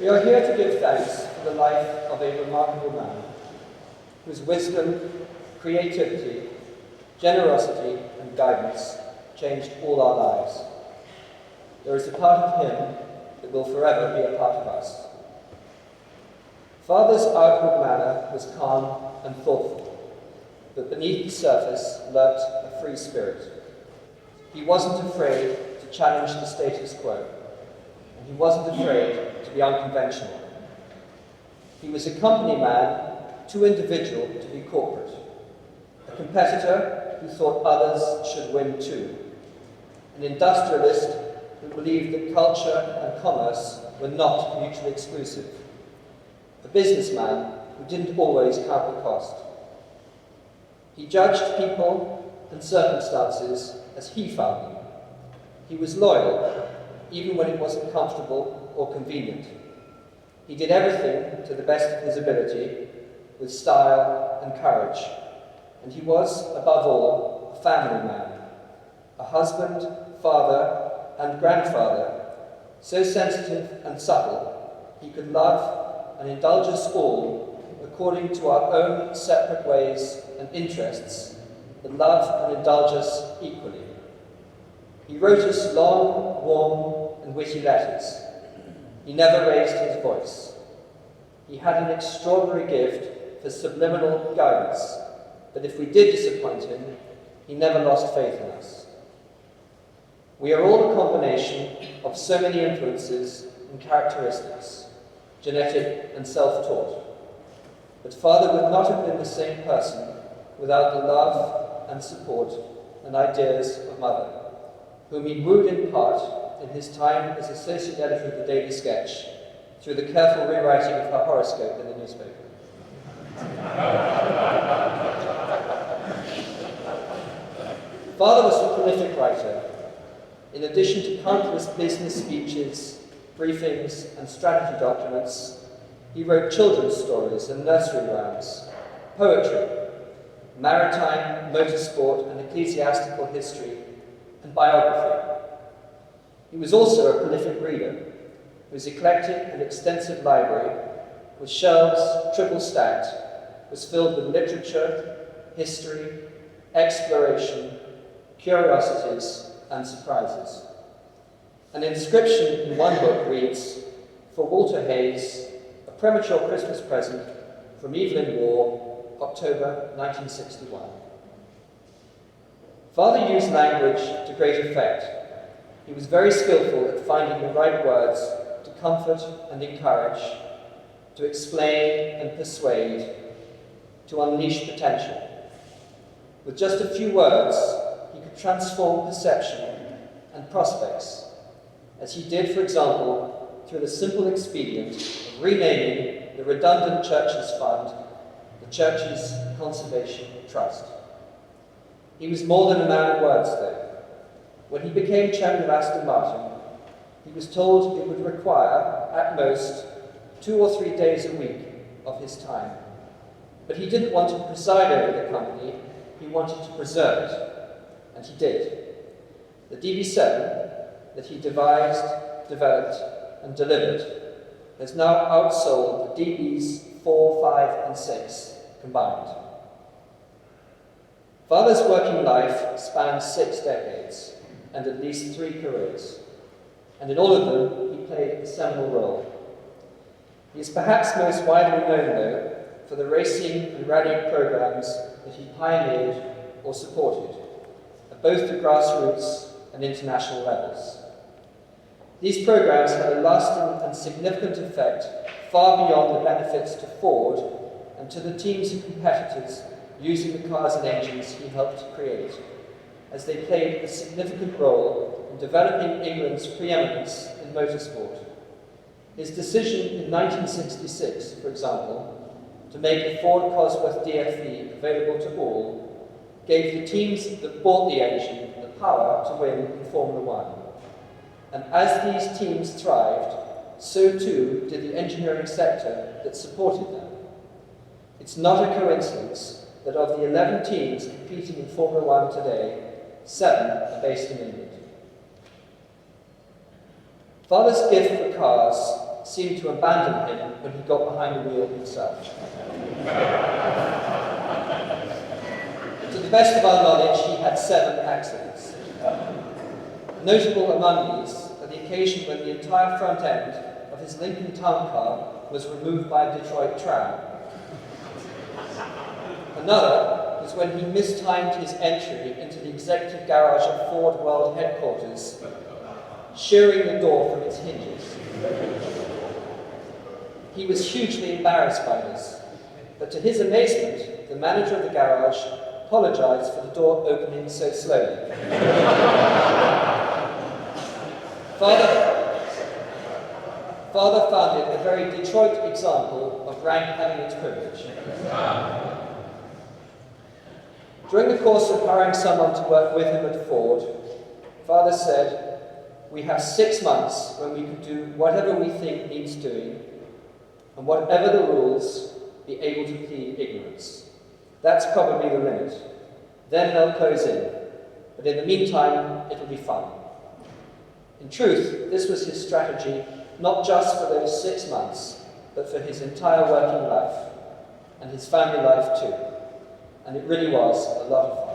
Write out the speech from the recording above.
We are here to give thanks for the life of a remarkable man whose wisdom, creativity, generosity and guidance changed all our lives. There is a part of him that will forever be a part of us. Father's outward manner was calm and thoughtful, but beneath the surface lurked a free spirit. He wasn't afraid to challenge the status quo, and he wasn't afraid to be unconventional. He was a company man, too individual to be corporate, a competitor who thought others should win too, an industrialist who believed that culture and commerce were not mutually exclusive, a businessman who didn't always count the cost. He judged people and circumstances as he found them. He was loyal, even when it wasn't comfortable or convenient. He did everything to the best of his ability, with style and courage. And he was, above all, a family man, a husband, father, and grandfather, so sensitive and subtle, he could love and indulge us all according to our own separate ways and interests, but love and indulge us equally. He wrote us long, warm, and witty letters. He never raised his voice. He had an extraordinary gift for subliminal guidance, but if we did disappoint him, he never lost faith in us. We are all a combination of so many influences and characteristics, genetic and self-taught. But Father would not have been the same person without the love and support and ideas of Mother, whom he wooed in part in his time as associate editor of the Daily Sketch through the careful rewriting of her horoscope in the newspaper. Father was a prolific writer. In addition to countless business speeches, briefings, and strategy documents, he wrote children's stories and nursery rhymes, poetry, maritime, motorsport, and ecclesiastical history, and biography. He was also a prolific reader, whose eclectic and extensive library, with shelves triple stacked, was filled with literature, history, exploration, curiosities, and surprises. An inscription in one book reads, "For Walter Hayes, a premature Christmas present from Evelyn Waugh, October 1961. Father used language to great effect. He was very skillful at finding the right words to comfort and encourage, to explain and persuade, to unleash potential. With just a few words, he could transform perception and prospects, as he did, for example, through the simple expedient of renaming the redundant Churches Fund the Churches Conservation Trust. He was more than a man of words, though. When he became chairman of Aston Martin, he was told it would require, at most, 2 or 3 days a week of his time. But he didn't want to preside over the company, he wanted to preserve it. And he did. The DB7 that he devised, developed, and delivered has now outsold the DBs 4, 5, and 6 combined. Father's working life spanned 6 decades and at least 3 careers, and in all of them he played a seminal role. He is perhaps most widely known, though, for the racing and rallying programs that he pioneered or supported, at both the grassroots and international levels. These programs had a lasting and significant effect far beyond the benefits to Ford and to the teams and competitors using the cars and engines he helped to create, as they played a significant role in developing England's preeminence in motorsport. His decision in 1966, for example, to make the Ford Cosworth DFE available to all, gave the teams that bought the engine the power to win in Formula One. And as these teams thrived, so too did the engineering sector that supported them. It's not a coincidence that of the 11 teams competing in Formula One today, 7 are based in England. Father's gift for cars seemed to abandon him when he got behind the wheel himself. To the best of our knowledge, he had 7 accidents. Notable among these are the occasion when the entire front end of his Lincoln Town Car was removed by a Detroit tram. Another was when he mistimed his entry into the executive garage at Ford World headquarters, shearing the door from its hinges. He was hugely embarrassed by this, but to his amazement, the manager of the garage apologized for the door opening so slowly. Father found it a very Detroit example of rank having its privilege. During the course of hiring someone to work with him at Ford, Father said, "We have 6 months when we can do whatever we think needs doing, and whatever the rules, be able to plead ignorance. That's probably the limit. Then they'll close in, but in the meantime, it'll be fun." In truth, this was his strategy, not just for those 6 months, but for his entire working life, and his family life too. And it really was a lot of fun.